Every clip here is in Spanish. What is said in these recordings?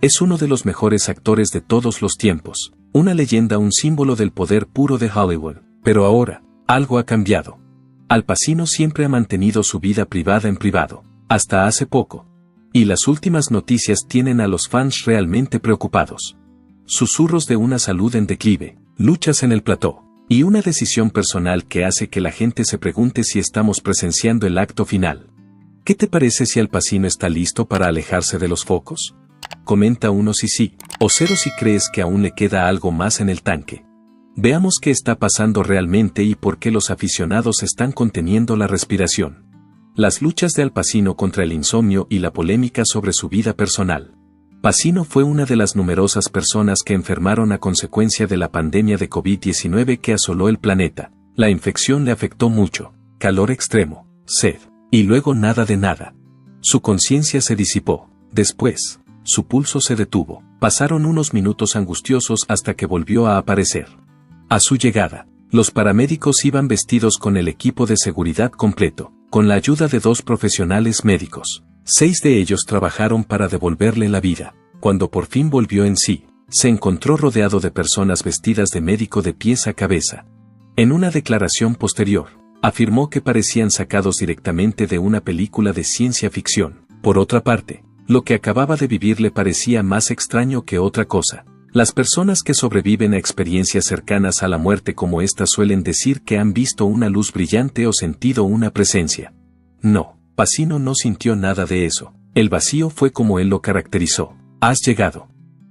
Es uno de los mejores actores de todos los tiempos, una leyenda, un símbolo del poder puro de Hollywood. Pero ahora, algo ha cambiado. Al Pacino siempre ha mantenido su vida privada en privado, hasta hace poco. Y las últimas noticias tienen a los fans realmente preocupados. Susurros de una salud en declive, luchas en el plató, y una decisión personal que hace que la gente se pregunte si estamos presenciando el acto final. ¿Qué te parece si Al Pacino está listo para alejarse de los focos? Comenta 1 si sí, o 0 si crees que aún le queda algo más en el tanque. Veamos qué está pasando realmente y por qué los aficionados están conteniendo la respiración. Las luchas de Al Pacino contra el insomnio y la polémica sobre su vida personal. Pacino fue una de las numerosas personas que enfermaron a consecuencia de la pandemia de COVID-19 que asoló el planeta. La infección le afectó mucho, calor extremo, sed, y luego nada de nada. Su conciencia se disipó. Después, su pulso se detuvo. Pasaron unos minutos angustiosos hasta que volvió a aparecer. A su llegada, los paramédicos iban vestidos con el equipo de seguridad completo, con la ayuda de 2 profesionales médicos. 6 de ellos trabajaron para devolverle la vida. Cuando por fin volvió en sí, se encontró rodeado de personas vestidas de médico de pies a cabeza. En una declaración posterior, afirmó que parecían sacados directamente de una película de ciencia ficción. Por otra parte, lo que acababa de vivir le parecía más extraño que otra cosa. Las personas que sobreviven a experiencias cercanas a la muerte como esta suelen decir que han visto una luz brillante o sentido una presencia. No, Pacino no sintió nada de eso. El vacío fue como él lo caracterizó. Has llegado.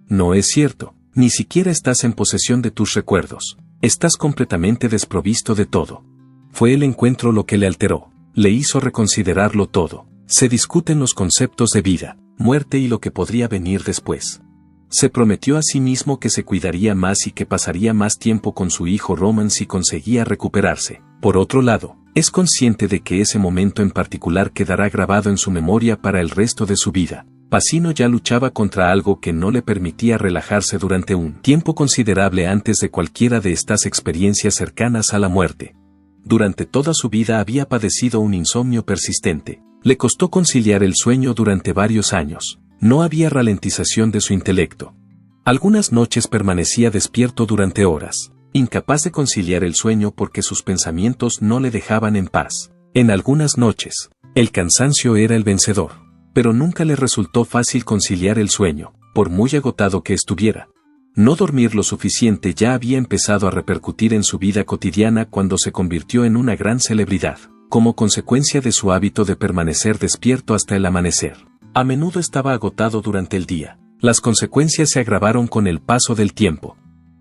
No es cierto, ni siquiera estás en posesión de tus recuerdos. Estás completamente desprovisto de todo. Fue el encuentro lo que le alteró, le hizo reconsiderarlo todo. Se discuten los conceptos de vida, muerte y lo que podría venir después. Se prometió a sí mismo que se cuidaría más y que pasaría más tiempo con su hijo Roman si conseguía recuperarse. Por otro lado, es consciente de que ese momento en particular quedará grabado en su memoria para el resto de su vida. Pacino ya luchaba contra algo que no le permitía relajarse durante un tiempo considerable antes de cualquiera de estas experiencias cercanas a la muerte. Durante toda su vida había padecido un insomnio persistente. Le costó conciliar el sueño durante varios años. No había ralentización de su intelecto. Algunas noches permanecía despierto durante horas, incapaz de conciliar el sueño porque sus pensamientos no le dejaban en paz. En algunas noches, el cansancio era el vencedor, pero nunca le resultó fácil conciliar el sueño, por muy agotado que estuviera. No dormir lo suficiente ya había empezado a repercutir en su vida cotidiana cuando se convirtió en una gran celebridad, como consecuencia de su hábito de permanecer despierto hasta el amanecer. A menudo estaba agotado durante el día. Las consecuencias se agravaron con el paso del tiempo.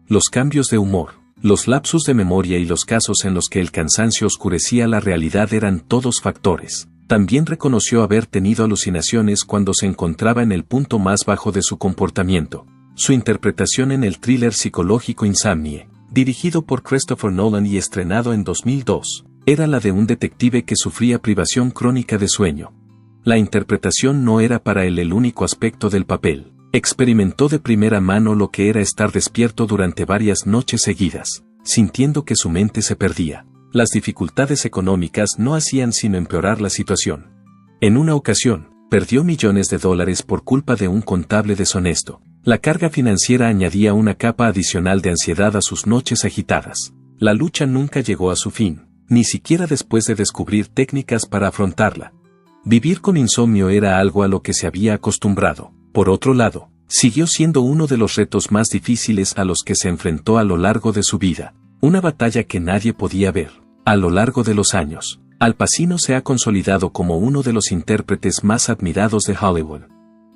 Los cambios de humor, los lapsus de memoria y los casos en los que el cansancio oscurecía la realidad eran todos factores. También reconoció haber tenido alucinaciones cuando se encontraba en el punto más bajo de su comportamiento. Su interpretación en el thriller psicológico Insomnie, dirigido por Christopher Nolan y estrenado en 2002, era la de un detective que sufría privación crónica de sueño. La interpretación no era para él el único aspecto del papel. Experimentó de primera mano lo que era estar despierto durante varias noches seguidas, sintiendo que su mente se perdía. Las dificultades económicas no hacían sino empeorar la situación. En una ocasión, perdió millones de dólares por culpa de un contable deshonesto. La carga financiera añadía una capa adicional de ansiedad a sus noches agitadas. La lucha nunca llegó a su fin, ni siquiera después de descubrir técnicas para afrontarla. Vivir con insomnio era algo a lo que se había acostumbrado. Por otro lado, siguió siendo uno de los retos más difíciles a los que se enfrentó a lo largo de su vida, una batalla que nadie podía ver. A lo largo de los años, Al Pacino se ha consolidado como uno de los intérpretes más admirados de Hollywood.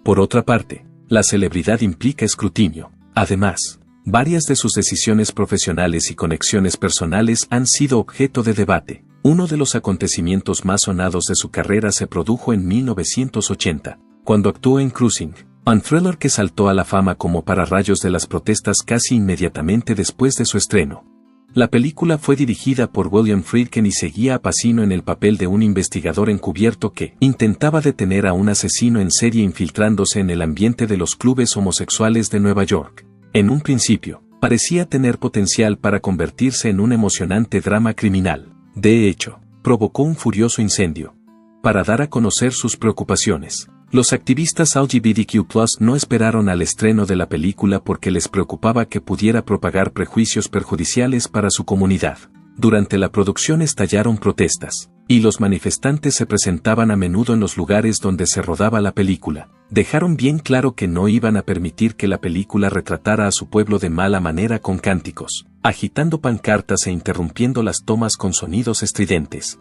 Por otra parte, la celebridad implica escrutinio. Además, varias de sus decisiones profesionales y conexiones personales han sido objeto de debate. Uno de los acontecimientos más sonados de su carrera se produjo en 1980, cuando actuó en Cruising, un thriller que saltó a la fama como pararrayos de las protestas casi inmediatamente después de su estreno. La película fue dirigida por William Friedkin y seguía a Pacino en el papel de un investigador encubierto que intentaba detener a un asesino en serie infiltrándose en el ambiente de los clubes homosexuales de Nueva York. En un principio, parecía tener potencial para convertirse en un emocionante drama criminal. De hecho, provocó un furioso incendio. Para dar a conocer sus preocupaciones, Los activistas LGBTQ+ no esperaron al estreno de la película porque les preocupaba que pudiera propagar prejuicios perjudiciales para su comunidad. Durante la producción estallaron protestas, y los manifestantes se presentaban a menudo en los lugares donde se rodaba la película. Dejaron bien claro que no iban a permitir que la película retratara a su pueblo de mala manera con cánticos, agitando pancartas e interrumpiendo las tomas con sonidos estridentes.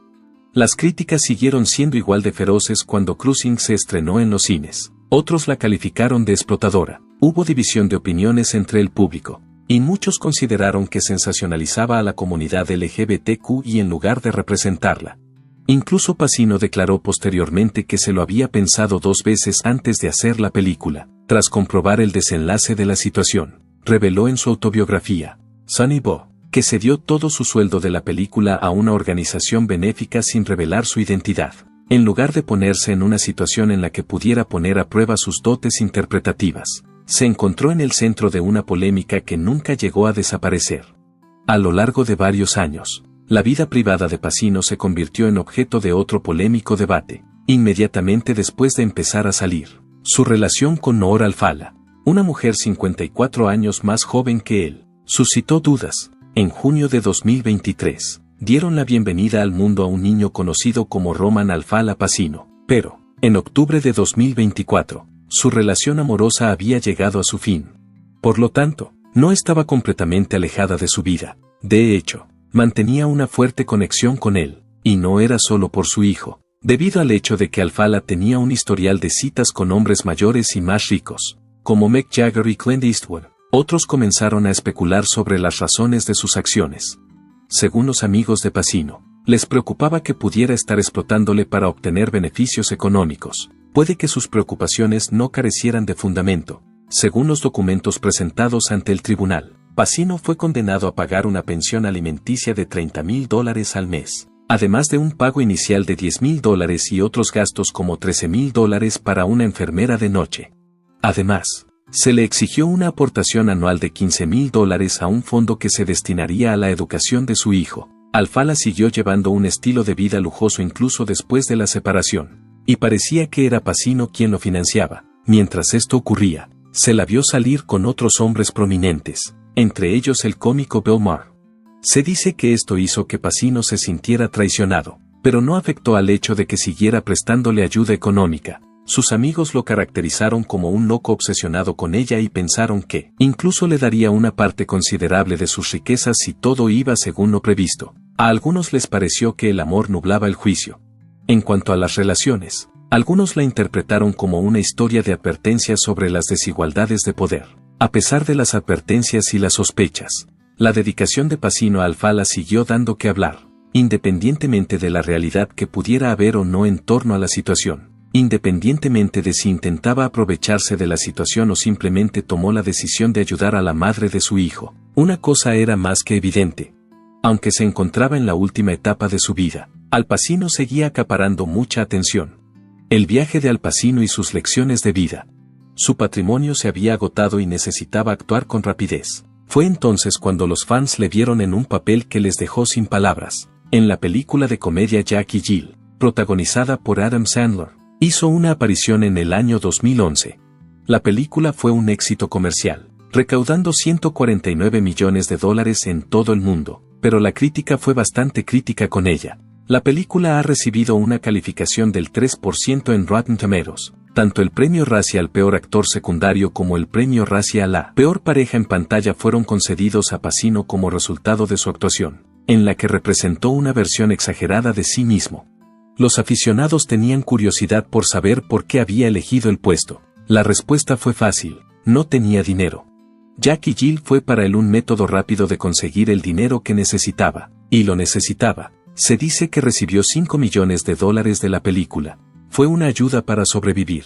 Las críticas siguieron siendo igual de feroces cuando Cruising se estrenó en los cines. Otros la calificaron de explotadora. Hubo división de opiniones entre el público, y muchos consideraron que sensacionalizaba a la comunidad LGBTQI en lugar de representarla. Incluso Pacino declaró posteriormente que se lo había pensado 2 veces antes de hacer la película, tras comprobar el desenlace de la situación. Reveló en su autobiografía, Sonny Boy, que se dio todo su sueldo de la película a una organización benéfica sin revelar su identidad, en lugar de ponerse en una situación en la que pudiera poner a prueba sus dotes interpretativas. Se encontró en el centro de una polémica que nunca llegó a desaparecer. A lo largo de varios años, la vida privada de Pacino se convirtió en objeto de otro polémico debate, inmediatamente después de empezar a salir. Su relación con Noor Alfala, una mujer 54 años más joven que él, suscitó dudas. En junio de 2023, dieron la bienvenida al mundo a un niño conocido como Roman Alfala Pacino, pero, en octubre de 2024, su relación amorosa había llegado a su fin. Por lo tanto, no estaba completamente alejada de su vida. De hecho, mantenía una fuerte conexión con él, y no era solo por su hijo, debido al hecho de que Alfala tenía un historial de citas con hombres mayores y más ricos, como Mick Jagger y Clint Eastwood. Otros comenzaron a especular sobre las razones de sus acciones. Según los amigos de Pacino, les preocupaba que pudiera estar explotándole para obtener beneficios económicos. Puede que sus preocupaciones no carecieran de fundamento. Según los documentos presentados ante el tribunal, Pacino fue condenado a pagar una pensión alimenticia de $30,000 al mes, además de un pago inicial de $10,000 y otros gastos como $13,000 para una enfermera de noche. Además, se le exigió una aportación anual de $15,000 a un fondo que se destinaría a la educación de su hijo. Alfala siguió llevando un estilo de vida lujoso incluso después de la separación, y parecía que era Pacino quien lo financiaba. Mientras esto ocurría, se la vio salir con otros hombres prominentes, entre ellos el cómico Bill Maher. Se dice que esto hizo que Pacino se sintiera traicionado, pero no afectó al hecho de que siguiera prestándole ayuda económica. Sus amigos lo caracterizaron como un loco obsesionado con ella y pensaron que, incluso le daría una parte considerable de sus riquezas si todo iba según lo previsto. A algunos les pareció que el amor nublaba el juicio. En cuanto a las relaciones, algunos la interpretaron como una historia de advertencias sobre las desigualdades de poder. A pesar de las advertencias y las sospechas, la dedicación de Pacino a Alfala siguió dando que hablar, independientemente de la realidad que pudiera haber o no en torno a la situación. Independientemente de si intentaba aprovecharse de la situación o simplemente tomó la decisión de ayudar a la madre de su hijo, una cosa era más que evidente. Aunque se encontraba en la última etapa de su vida, Al Pacino seguía acaparando mucha atención. El viaje de Al Pacino y sus lecciones de vida. Su patrimonio se había agotado y necesitaba actuar con rapidez. Fue entonces cuando los fans le vieron en un papel que les dejó sin palabras, en la película de comedia Jack y Jill, protagonizada por Adam Sandler. Hizo una aparición en el año 2011. La película fue un éxito comercial, recaudando $149 millones en todo el mundo, pero la crítica fue bastante crítica con ella. La película ha recibido una calificación del 3% en Rotten Tomatoes. Tanto el premio Razzie al peor actor secundario como el premio Razzie a la peor pareja en pantalla fueron concedidos a Pacino como resultado de su actuación, en la que representó una versión exagerada de sí mismo. Los aficionados tenían curiosidad por saber por qué había elegido el puesto. La respuesta fue fácil: no tenía dinero. Jack y Jill fue para él un método rápido de conseguir el dinero que necesitaba, y lo necesitaba. Se dice que recibió $5 millones de la película. Fue una ayuda para sobrevivir.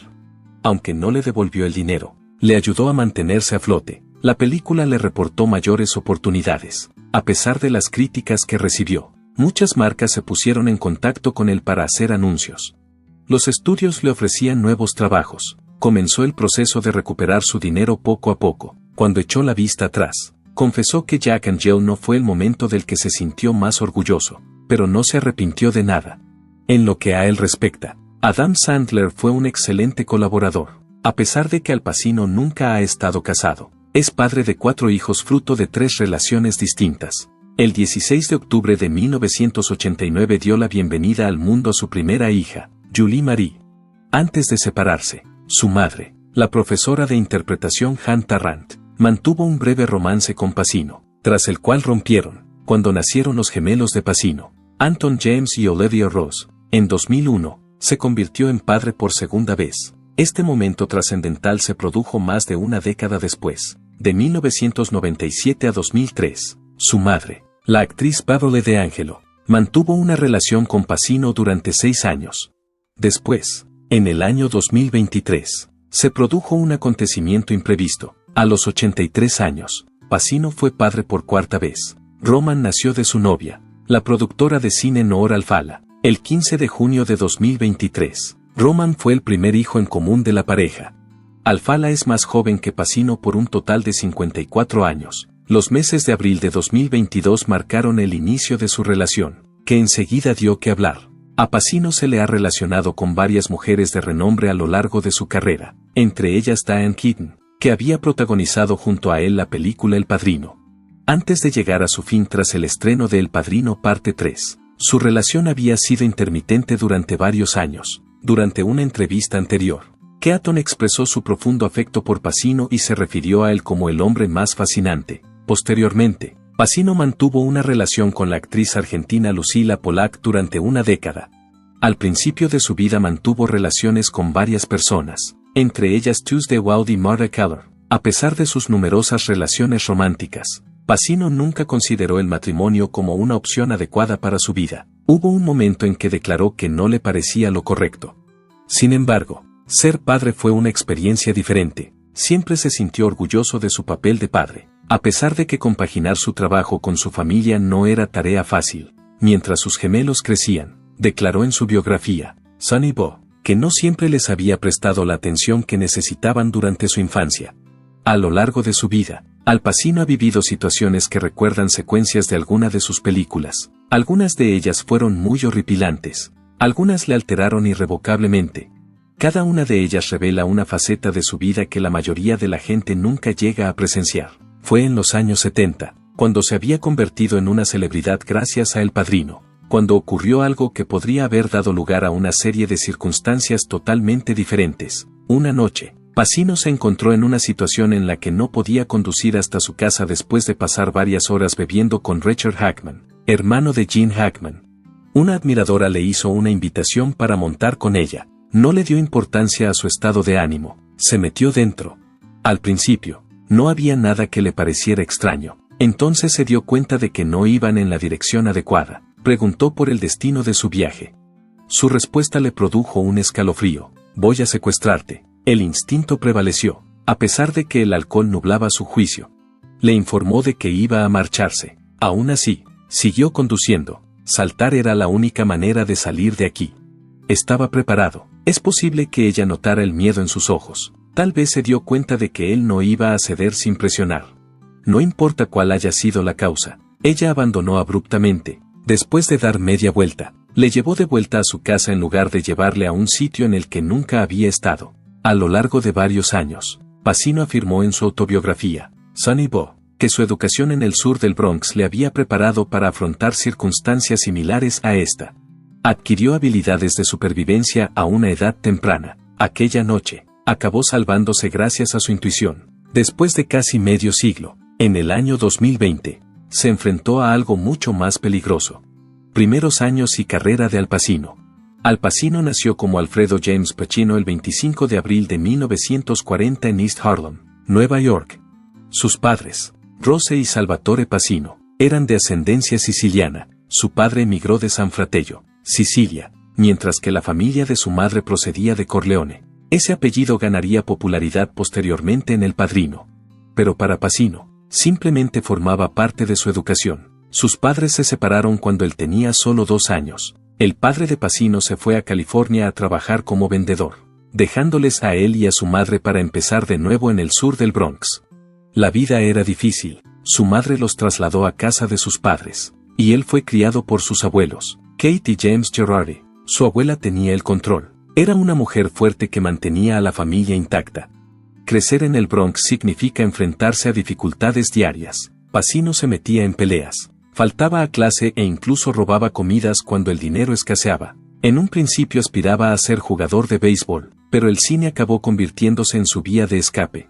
Aunque no le devolvió el dinero, le ayudó a mantenerse a flote. La película le reportó mayores oportunidades. A pesar de las críticas que recibió, muchas marcas se pusieron en contacto con él para hacer anuncios. Los estudios le ofrecían nuevos trabajos. Comenzó el proceso de recuperar su dinero poco a poco. Cuando echó la vista atrás, confesó que Jack and Jill no fue el momento del que se sintió más orgulloso, pero no se arrepintió de nada. En lo que a él respecta, Adam Sandler fue un excelente colaborador. A pesar de que Al Pacino nunca ha estado casado, es padre de 4 hijos fruto de 3 relaciones distintas. El 16 de octubre de 1989 dio la bienvenida al mundo a su primera hija, Julie Marie. Antes de separarse, su madre, la profesora de interpretación Han Tarrant, mantuvo un breve romance con Pacino, tras el cual rompieron, cuando nacieron los gemelos de Pacino, Anton James y Olivia Ross. En 2001, se convirtió en padre por segunda vez. Este momento trascendental se produjo más de una década después, de 1997 a 2003. Su madre, la actriz Beverly D'Angelo, mantuvo una relación con Pacino durante 6 años. Después, en el año 2023, se produjo un acontecimiento imprevisto. A los 83 años, Pacino fue padre por 4ª vez. Roman nació de su novia, la productora de cine Noor Alfala, el 15 de junio de 2023. Roman fue el primer hijo en común de la pareja. Alfala es más joven que Pacino por un total de 54 años. Los meses de abril de 2022 marcaron el inicio de su relación, que enseguida dio que hablar. A Pacino se le ha relacionado con varias mujeres de renombre a lo largo de su carrera, entre ellas Diane Keaton, que había protagonizado junto a él la película El Padrino. Antes de llegar a su fin tras el estreno de El Padrino Parte 3, su relación había sido intermitente durante varios años. Durante una entrevista anterior, Keaton expresó su profundo afecto por Pacino y se refirió a él como el hombre más fascinante. Posteriormente, Pacino mantuvo una relación con la actriz argentina Lucila Pollack durante una década. Al principio de su vida mantuvo relaciones con varias personas, entre ellas Tuesday Wald y Marta Keller. A pesar de sus numerosas relaciones románticas, Pacino nunca consideró el matrimonio como una opción adecuada para su vida. Hubo un momento en que declaró que no le parecía lo correcto. Sin embargo, ser padre fue una experiencia diferente. Siempre se sintió orgulloso de su papel de padre, a pesar de que compaginar su trabajo con su familia no era tarea fácil. Mientras sus gemelos crecían, declaró en su biografía, Sonny Boy, que no siempre les había prestado la atención que necesitaban durante su infancia. A lo largo de su vida, Al Pacino ha vivido situaciones que recuerdan secuencias de alguna de sus películas. Algunas de ellas fueron muy horripilantes, algunas le alteraron irrevocablemente. Cada una de ellas revela una faceta de su vida que la mayoría de la gente nunca llega a presenciar. Fue en los años 70, cuando se había convertido en una celebridad gracias a El Padrino, cuando ocurrió algo que podría haber dado lugar a una serie de circunstancias totalmente diferentes. Una noche, Pacino se encontró en una situación en la que no podía conducir hasta su casa después de pasar varias horas bebiendo con Richard Hackman, hermano de Gene Hackman. Una admiradora le hizo una invitación para montar con ella. No le dio importancia a su estado de ánimo, se metió dentro. Al principio, no había nada que le pareciera extraño. Entonces se dio cuenta de que no iban en la dirección adecuada. Preguntó por el destino de su viaje. Su respuesta le produjo un escalofrío. Voy a secuestrarte. El instinto prevaleció, a pesar de que el alcohol nublaba su juicio. Le informó de que iba a marcharse. Aún así, siguió conduciendo. Saltar era la única manera de salir de aquí. Estaba preparado. Es posible que ella notara el miedo en sus ojos. Tal vez se dio cuenta de que él no iba a ceder sin presionar. No importa cuál haya sido la causa, ella abandonó abruptamente. Después de dar media vuelta, le llevó de vuelta a su casa en lugar de llevarle a un sitio en el que nunca había estado. A lo largo de varios años, Pacino afirmó en su autobiografía, Sonny Boy, que su educación en el sur del Bronx le había preparado para afrontar circunstancias similares a esta. Adquirió habilidades de supervivencia a una edad temprana. Aquella noche, acabó salvándose gracias a su intuición. Después de casi medio siglo, en el año 2020, se enfrentó a algo mucho más peligroso. Primeros años y carrera de Al Pacino. Al Pacino nació como Alfredo James Pacino el 25 de abril de 1940 en East Harlem, Nueva York. Sus padres, Rose y Salvatore Pacino, eran de ascendencia siciliana. Su padre emigró de San Fratello, Sicilia, mientras que la familia de su madre procedía de Corleone. Ese apellido ganaría popularidad posteriormente en El Padrino. Pero para Pacino, simplemente formaba parte de su educación. Sus padres se separaron cuando él tenía solo 2 años. El padre de Pacino se fue a California a trabajar como vendedor, dejándoles a él y a su madre para empezar de nuevo en el sur del Bronx. La vida era difícil. Su madre los trasladó a casa de sus padres, y él fue criado por sus abuelos, Kate y James Gerardi. Su abuela tenía el control, Era una mujer fuerte que mantenía a la familia intacta. Crecer en el Bronx significa enfrentarse a dificultades diarias. Pacino se metía en peleas, faltaba a clase e incluso robaba comidas cuando el dinero escaseaba. En un principio aspiraba a ser jugador de béisbol, pero el cine acabó convirtiéndose en su vía de escape.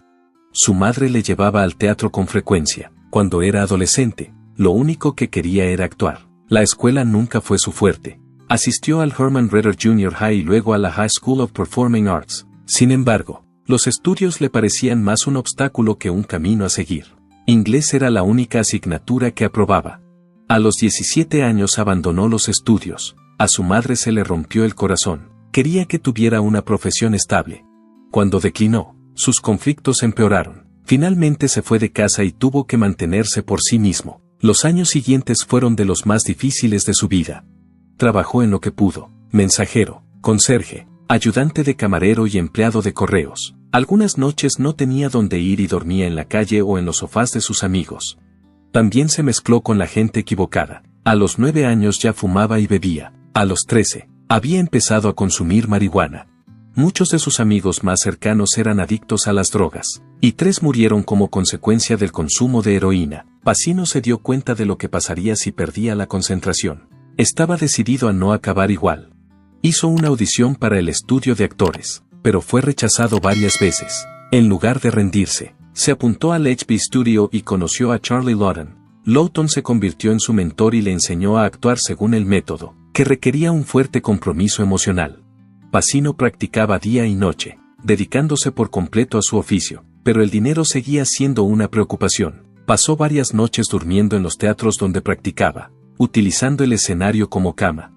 Su madre le llevaba al teatro con frecuencia. Cuando era adolescente, lo único que quería era actuar. La escuela nunca fue su fuerte. Asistió al Herman Ritter Junior High y luego a la High School of Performing Arts. Sin embargo, los estudios le parecían más un obstáculo que un camino a seguir. Inglés era la única asignatura que aprobaba. A los 17 años abandonó los estudios. A su madre se le rompió el corazón. Quería que tuviera una profesión estable. Cuando declinó, sus conflictos empeoraron. Finalmente se fue de casa y tuvo que mantenerse por sí mismo. Los años siguientes fueron de los más difíciles de su vida. Trabajó en lo que pudo: mensajero, conserje, ayudante de camarero y empleado de correos. Algunas noches no tenía dónde ir y dormía en la calle o en los sofás de sus amigos. También se mezcló con la gente equivocada. A los 9 años ya fumaba y bebía. A los 13, había empezado a consumir marihuana. Muchos de sus amigos más cercanos eran adictos a las drogas, y 3 murieron como consecuencia del consumo de heroína. Pacino se dio cuenta de lo que pasaría si perdía la concentración. Estaba decidido a no acabar igual. Hizo una audición para el estudio de actores, pero fue rechazado varias veces. En lugar de rendirse, se apuntó al HB Studio y conoció a Charlie Lawton. Lawton se convirtió en su mentor y le enseñó a actuar según el método, que requería un fuerte compromiso emocional. Pacino practicaba día y noche, dedicándose por completo a su oficio, pero el dinero seguía siendo una preocupación. Pasó varias noches durmiendo en los teatros donde practicaba, utilizando el escenario como cama.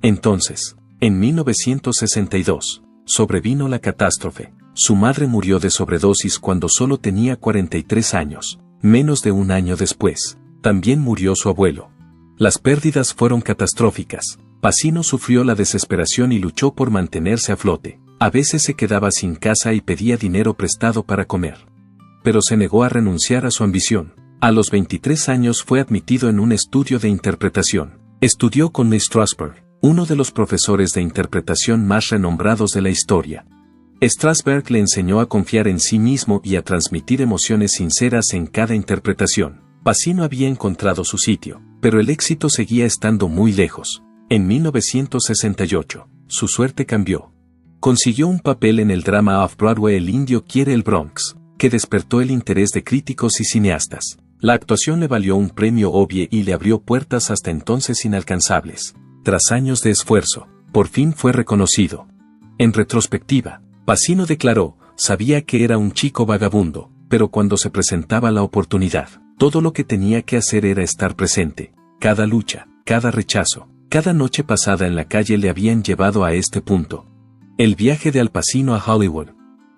Entonces, en 1962, sobrevino la catástrofe. Su madre murió de sobredosis cuando solo tenía 43 años. Menos de un año después, también murió su abuelo. Las pérdidas fueron catastróficas. Pacino sufrió la desesperación y luchó por mantenerse a flote. A veces se quedaba sin casa y pedía dinero prestado para comer. Pero se negó a renunciar a su ambición. A los 23 años fue admitido en un estudio de interpretación. Estudió con Lee Strasberg, uno de los profesores de interpretación más renombrados de la historia. Strasberg le enseñó a confiar en sí mismo y a transmitir emociones sinceras en cada interpretación. Pacino había encontrado su sitio, pero el éxito seguía estando muy lejos. En 1968, su suerte cambió. Consiguió un papel en el drama off-Broadway El indio quiere el Bronx, que despertó el interés de críticos y cineastas. La actuación le valió un premio Obie y le abrió puertas hasta entonces inalcanzables. Tras años de esfuerzo, por fin fue reconocido. En retrospectiva, Pacino declaró: sabía que era un chico vagabundo, pero cuando se presentaba la oportunidad, todo lo que tenía que hacer era estar presente. Cada lucha, cada rechazo, cada noche pasada en la calle le habían llevado a este punto. El viaje de Al Pacino a Hollywood.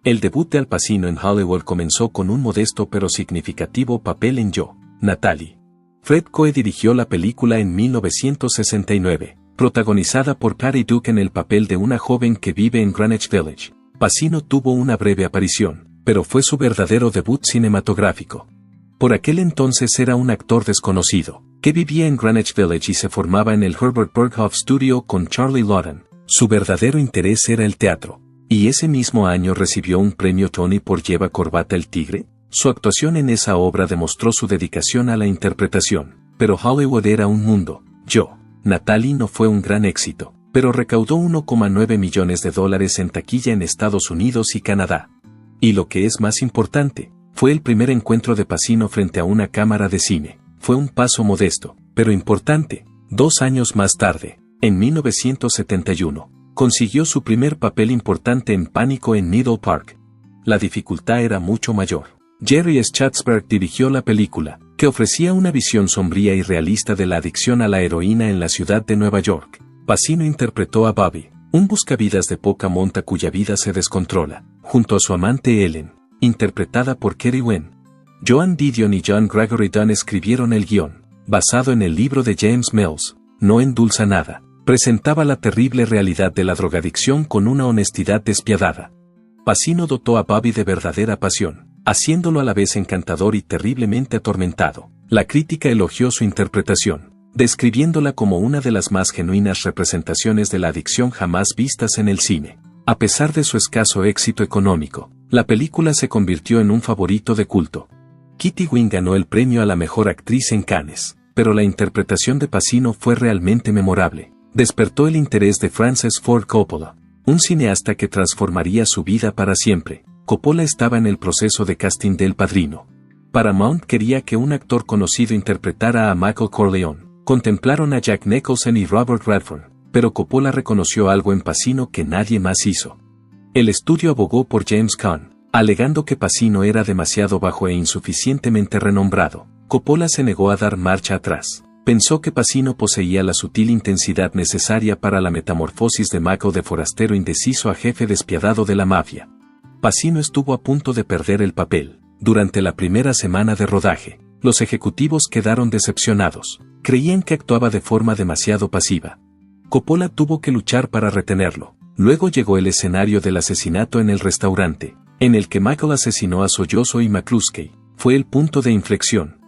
El debut de Al Pacino en Hollywood comenzó con un modesto pero significativo papel en Yo, Natalie. Fred Coe dirigió la película en 1969, protagonizada por Patty Duke en el papel de una joven que vive en Greenwich Village. Pacino tuvo una breve aparición, pero fue su verdadero debut cinematográfico. Por aquel entonces era un actor desconocido, que vivía en Greenwich Village y se formaba en el Herbert Berghoff Studio con Charlie Lawton. Su verdadero interés era el teatro, y ese mismo año recibió un premio Tony por Lleva corbata el tigre. Su actuación en esa obra demostró su dedicación a la interpretación, pero Hollywood era un mundo. Yo, Natalie no fue un gran éxito, pero recaudó $1,9 millones en taquilla en Estados Unidos y Canadá. Y lo que es más importante, fue el primer encuentro de Pacino frente a una cámara de cine. Fue un paso modesto, pero importante. 2 años más tarde, en 1971, consiguió su primer papel importante en Pánico en Needle Park. La dificultad era mucho mayor. Jerry Schatzberg dirigió la película, que ofrecía una visión sombría y realista de la adicción a la heroína en la ciudad de Nueva York. Pacino interpretó a Bobby, un buscavidas de poca monta cuya vida se descontrola, junto a su amante Ellen, interpretada por Kerry Wynn. Joan Didion y John Gregory Dunn escribieron el guión, basado en el libro de James Mills. No endulza nada, presentaba la terrible realidad de la drogadicción con una honestidad despiadada. Pacino dotó a Bobby de verdadera pasión, haciéndolo a la vez encantador y terriblemente atormentado. La crítica elogió su interpretación, describiéndola como una de las más genuinas representaciones de la adicción jamás vistas en el cine. A pesar de su escaso éxito económico, la película se convirtió en un favorito de culto. Kitty Wing ganó el premio a la mejor actriz en Cannes, pero la interpretación de Pacino fue realmente memorable. Despertó el interés de Francis Ford Coppola, un cineasta que transformaría su vida para siempre. Coppola estaba en el proceso de casting del Padrino. Paramount quería que un actor conocido interpretara a Michael Corleone. Contemplaron a Jack Nicholson y Robert Redford, pero Coppola reconoció algo en Pacino que nadie más hizo. El estudio abogó por James Caan, alegando que Pacino era demasiado bajo e insuficientemente renombrado. Coppola se negó a dar marcha atrás. Pensó que Pacino poseía la sutil intensidad necesaria para la metamorfosis de Michael de forastero indeciso a jefe despiadado de la mafia. Pacino estuvo a punto de perder el papel. Durante la primera semana de rodaje, los ejecutivos quedaron decepcionados. Creían que actuaba de forma demasiado pasiva. Coppola tuvo que luchar para retenerlo. Luego llegó el escenario del asesinato en el restaurante, en el que Michael asesinó a Sollozzo y McCluskey. Fue el punto de inflexión.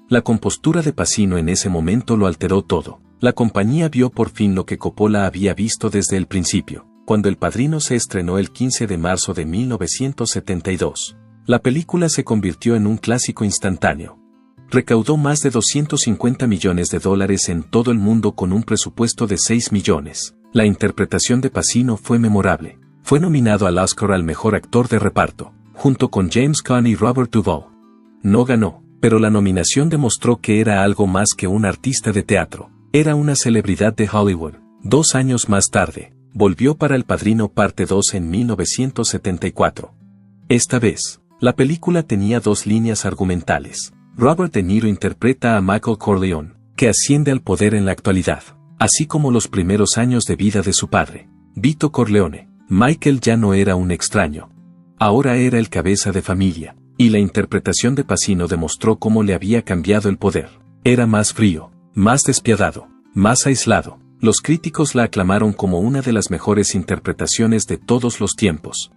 La compostura de Pacino en ese momento lo alteró todo. La compañía vio por fin lo que Coppola había visto desde el principio, cuando El Padrino se estrenó el 15 de marzo de 1972. La película se convirtió en un clásico instantáneo. Recaudó más de $250 millones en todo el mundo con un presupuesto de 6 millones. La interpretación de Pacino fue memorable. Fue nominado al Oscar al mejor actor de reparto, junto con James Caan y Robert Duvall. No ganó, pero la nominación demostró que era algo más que un artista de teatro. Era una celebridad de Hollywood. 2 años más tarde, volvió para El Padrino Parte 2 en 1974. Esta vez, la película tenía 2 líneas argumentales. Robert De Niro interpreta a Michael Corleone, que asciende al poder en la actualidad, así como los primeros años de vida de su padre, Vito Corleone. Michael ya no era un extraño. Ahora era el cabeza de familia, y la interpretación de Pacino demostró cómo le había cambiado el poder. Era más frío, más despiadado, más aislado. Los críticos la aclamaron como una de las mejores interpretaciones de todos los tiempos.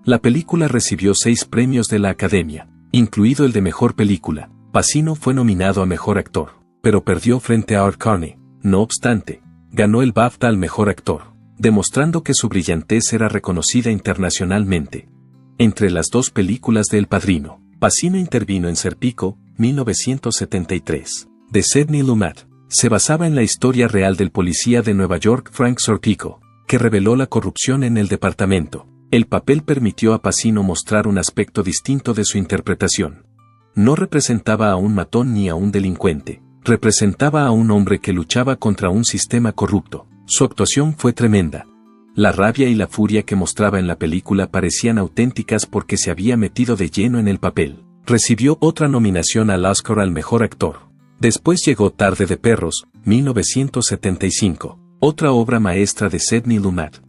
La película recibió 6 premios de la Academia, incluido el de Mejor Película. Pacino fue nominado a Mejor Actor, pero perdió frente a Art Carney. No obstante, ganó el BAFTA al Mejor Actor, demostrando que su brillantez era reconocida internacionalmente. Entre las 2 películas de El Padrino, Pacino intervino en Serpico, 1973, de Sidney Lumet. Se basaba en la historia real del policía de Nueva York Frank Serpico, que reveló la corrupción en el departamento. El papel permitió a Pacino mostrar un aspecto distinto de su interpretación. No representaba a un matón ni a un delincuente, representaba a un hombre que luchaba contra un sistema corrupto. Su actuación fue tremenda. La rabia y la furia que mostraba en la película parecían auténticas porque se había metido de lleno en el papel. Recibió otra nominación al Oscar al Mejor Actor. Después llegó Tarde de Perros, 1975, otra obra maestra de Sidney Lumet.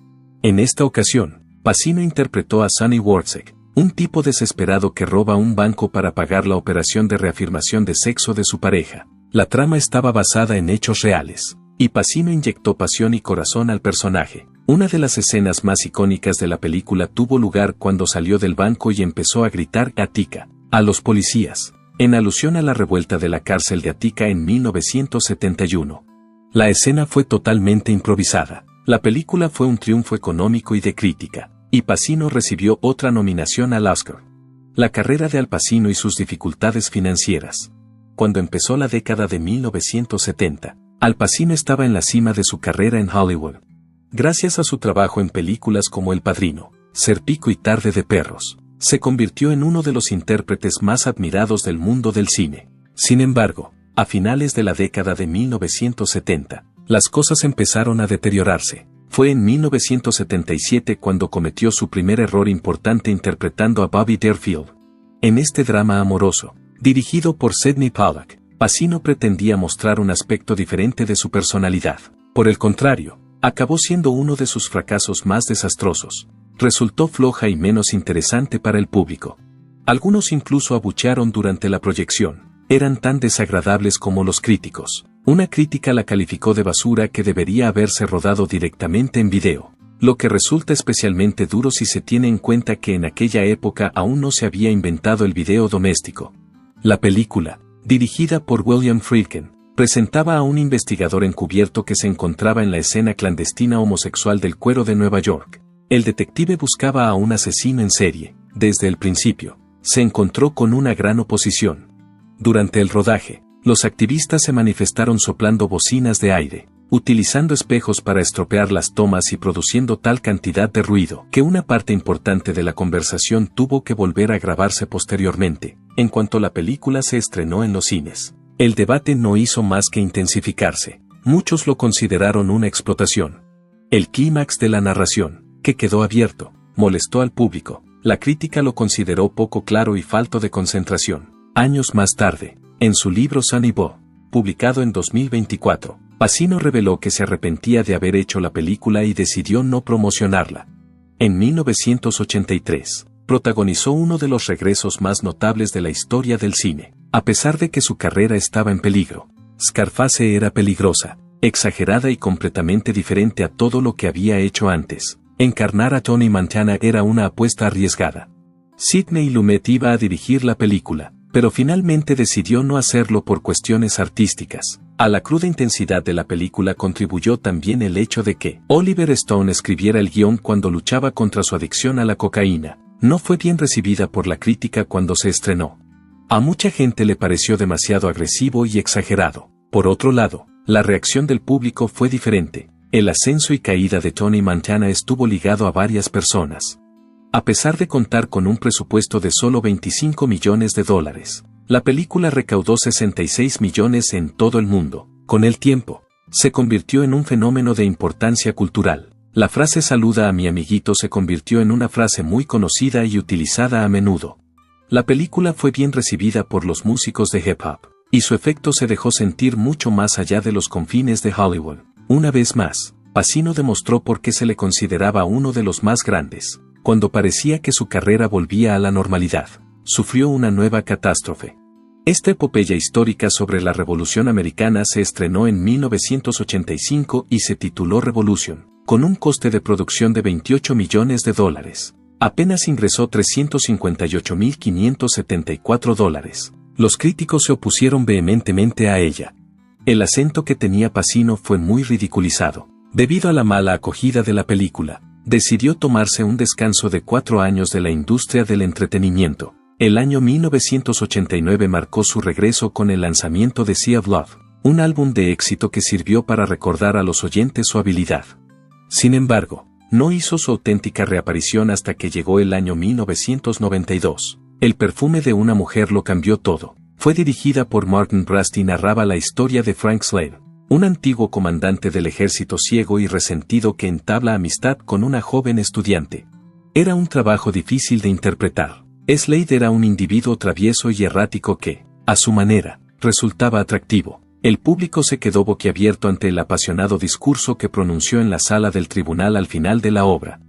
En esta ocasión, Pacino interpretó a Sonny Worczek, un tipo desesperado que roba un banco para pagar la operación de reafirmación de sexo de su pareja. La trama estaba basada en hechos reales, y Pacino inyectó pasión y corazón al personaje. Una de las escenas más icónicas de la película tuvo lugar cuando salió del banco y empezó a gritar "Attica" a los policías, en alusión a la revuelta de la cárcel de Attica en 1971. La escena fue totalmente improvisada. La película fue un triunfo económico y de crítica, y Pacino recibió otra nominación al Oscar. La carrera de Al Pacino y sus dificultades financieras. Cuando empezó la década de 1970, Al Pacino estaba en la cima de su carrera en Hollywood. Gracias a su trabajo en películas como El Padrino, Serpico y Tarde de Perros, se convirtió en uno de los intérpretes más admirados del mundo del cine. Sin embargo, a finales de la década de 1970, las cosas empezaron a deteriorarse. Fue en 1977 cuando cometió su primer error importante interpretando a Bobby Deerfield. En este drama amoroso, dirigido por Sidney Pollack, Pacino pretendía mostrar un aspecto diferente de su personalidad. Por el contrario, acabó siendo uno de sus fracasos más desastrosos. Resultó floja y menos interesante para el público. Algunos incluso abuchearon durante la proyección. Eran tan desagradables como los críticos. Una crítica la calificó de basura que debería haberse rodado directamente en video, lo que resulta especialmente duro si se tiene en cuenta que en aquella época aún no se había inventado el video doméstico. La película, dirigida por William Friedkin, presentaba a un investigador encubierto que se encontraba en la escena clandestina homosexual del cuero de Nueva York. El detective buscaba a un asesino en serie. Desde el principio, se encontró con una gran oposición. Durante el rodaje, los activistas se manifestaron soplando bocinas de aire, utilizando espejos para estropear las tomas y produciendo tal cantidad de ruido que una parte importante de la conversación tuvo que volver a grabarse posteriormente, en cuanto la película se estrenó en los cines. El debate no hizo más que intensificarse. Muchos lo consideraron una explotación. El clímax de la narración, que quedó abierto, molestó al público. La crítica lo consideró poco claro y falto de concentración. Años más tarde, en su libro Sunny Boy, publicado en 2024, Pacino reveló que se arrepentía de haber hecho la película y decidió no promocionarla. En 1983, protagonizó uno de los regresos más notables de la historia del cine. A pesar de que su carrera estaba en peligro, Scarface era peligrosa, exagerada y completamente diferente a todo lo que había hecho antes. Encarnar a Tony Montana era una apuesta arriesgada. Sidney Lumet iba a dirigir la película, pero finalmente decidió no hacerlo por cuestiones artísticas. A la cruda intensidad de la película contribuyó también el hecho de que Oliver Stone escribiera el guión cuando luchaba contra su adicción a la cocaína. No fue bien recibida por la crítica cuando se estrenó. A mucha gente le pareció demasiado agresivo y exagerado. Por otro lado, la reacción del público fue diferente. El ascenso y caída de Tony Montana estuvo ligado a varias personas. A pesar de contar con un presupuesto de solo $25 millones, la película recaudó 66 millones en todo el mundo. Con el tiempo, se convirtió en un fenómeno de importancia cultural. La frase "saluda a mi amiguito" se convirtió en una frase muy conocida y utilizada a menudo. La película fue bien recibida por los músicos de hip hop, y su efecto se dejó sentir mucho más allá de los confines de Hollywood. Una vez más, Pacino demostró por qué se le consideraba uno de los más grandes. Cuando parecía que su carrera volvía a la normalidad, sufrió una nueva catástrofe. Esta epopeya histórica sobre la Revolución Americana se estrenó en 1985 y se tituló Revolution, con un coste de producción de $28 millones. Apenas ingresó $358.574. Los críticos se opusieron vehementemente a ella. El acento que tenía Pacino fue muy ridiculizado. Debido a la mala acogida de la película, decidió tomarse un descanso de 4 años de la industria del entretenimiento. El año 1989 marcó su regreso con el lanzamiento de Sea of Love, un álbum de éxito que sirvió para recordar a los oyentes su habilidad. Sin embargo, no hizo su auténtica reaparición hasta que llegó el año 1992. El perfume de una mujer lo cambió todo. Fue dirigida por Martin Brest y narraba la historia de Frank Slade, un antiguo comandante del ejército ciego y resentido que entabla amistad con una joven estudiante. Era un trabajo difícil de interpretar. Slade era un individuo travieso y errático que, a su manera, resultaba atractivo. El público se quedó boquiabierto ante el apasionado discurso que pronunció en la sala del tribunal al final de la obra.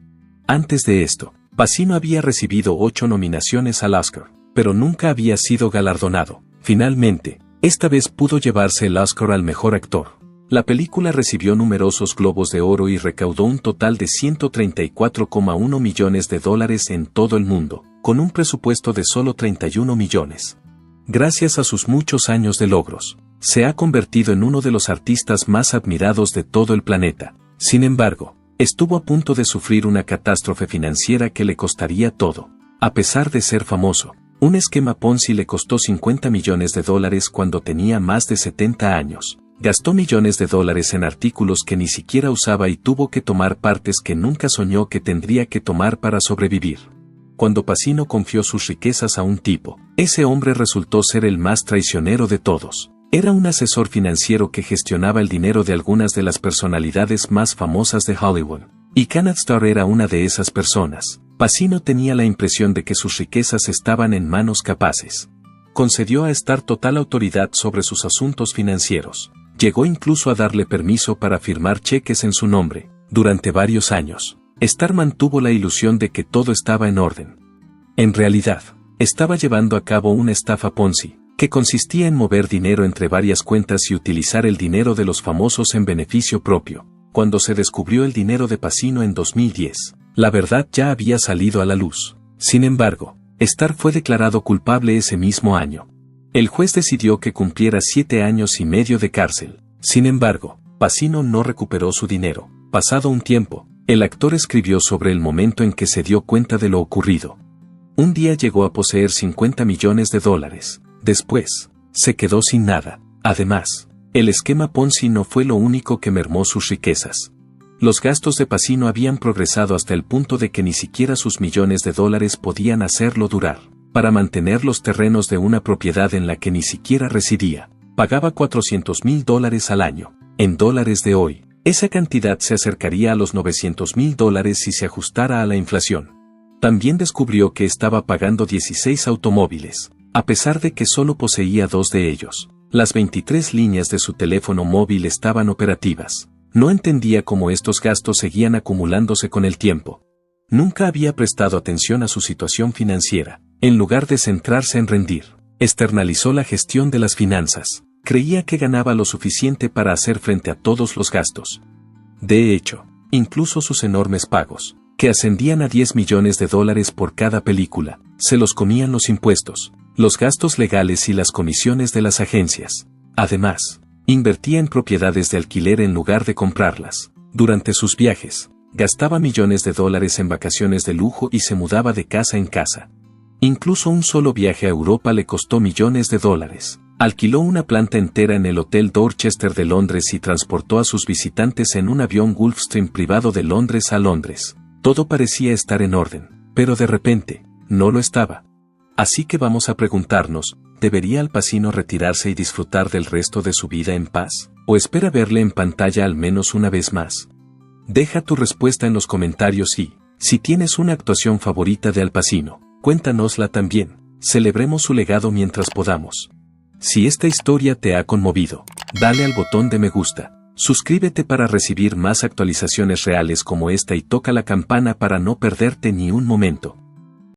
Antes de esto, Pacino había recibido 8 nominaciones al Oscar, pero nunca había sido galardonado. Finalmente, esta vez pudo llevarse el Oscar al mejor actor. La película recibió numerosos Globos de Oro y recaudó un total de $134,1 millones en todo el mundo, con un presupuesto de solo 31 millones. Gracias a sus muchos años de logros, se ha convertido en uno de los artistas más admirados de todo el planeta. Sin embargo, estuvo a punto de sufrir una catástrofe financiera que le costaría todo. A pesar de ser famoso, un esquema Ponzi le costó $50 millones cuando tenía más de 70 años. Gastó millones de dólares en artículos que ni siquiera usaba y tuvo que tomar partes que nunca soñó que tendría que tomar para sobrevivir. Cuando Pacino confió sus riquezas a un tipo, ese hombre resultó ser el más traicionero de todos. Era un asesor financiero que gestionaba el dinero de algunas de las personalidades más famosas de Hollywood. Y Kenneth Starr era una de esas personas. Pacino tenía la impresión de que sus riquezas estaban en manos capaces. Concedió a Starr total autoridad sobre sus asuntos financieros. Llegó incluso a darle permiso para firmar cheques en su nombre. Durante varios años, Starr mantuvo la ilusión de que todo estaba en orden. En realidad, estaba llevando a cabo una estafa Ponzi, que consistía en mover dinero entre varias cuentas y utilizar el dinero de los famosos en beneficio propio. Cuando se descubrió el dinero de Pacino en 2010, la verdad ya había salido a la luz. Sin embargo, Starr fue declarado culpable ese mismo año. El juez decidió que cumpliera 7 años y medio de cárcel. Sin embargo, Pacino no recuperó su dinero. Pasado un tiempo, El actor escribió sobre el momento en que se dio cuenta de lo ocurrido. Un día llegó a poseer $50 millones. Después, se quedó sin nada. Además, el esquema Ponzi no fue lo único que mermó sus riquezas. Los gastos de Pacino habían progresado hasta el punto de que ni siquiera sus $millones podían hacerlo durar. Para mantener los terrenos de una propiedad en la que ni siquiera residía, pagaba $400,000 al año. En dólares de hoy, esa cantidad se acercaría a los $900,000 si se ajustara a la inflación. También descubrió que estaba pagando 16 automóviles, a pesar de que solo poseía 2 de ellos. Las 23 líneas de su teléfono móvil estaban operativas. No entendía cómo estos gastos seguían acumulándose con el tiempo. Nunca había prestado atención a su situación financiera. En lugar de centrarse en rendir, externalizó la gestión de las finanzas. Creía que ganaba lo suficiente para hacer frente a todos los gastos. De hecho, incluso sus enormes pagos, que ascendían a $10 millones por cada película, se los comían los impuestos, los gastos legales y las comisiones de las agencias. Además, invertía en propiedades de alquiler en lugar de comprarlas. Durante sus viajes, gastaba $millones en vacaciones de lujo y se mudaba de casa en casa. Incluso un solo viaje a Europa le costó $millones. Alquiló una planta entera en el Hotel Dorchester de Londres y transportó a sus visitantes en un avión Gulfstream privado de Londres a Londres. Todo parecía estar en orden, pero de repente, no lo estaba. Así que vamos a preguntarnos, ¿debería Al Pacino retirarse y disfrutar del resto de su vida en paz? ¿O espera verle en pantalla al menos una vez más? Deja tu respuesta en los comentarios y, si tienes una actuación favorita de Al Pacino, cuéntanosla también. Celebremos su legado mientras podamos. Si esta historia te ha conmovido, dale al botón de me gusta. Suscríbete para recibir más actualizaciones reales como esta y toca la campana para no perderte ni un momento.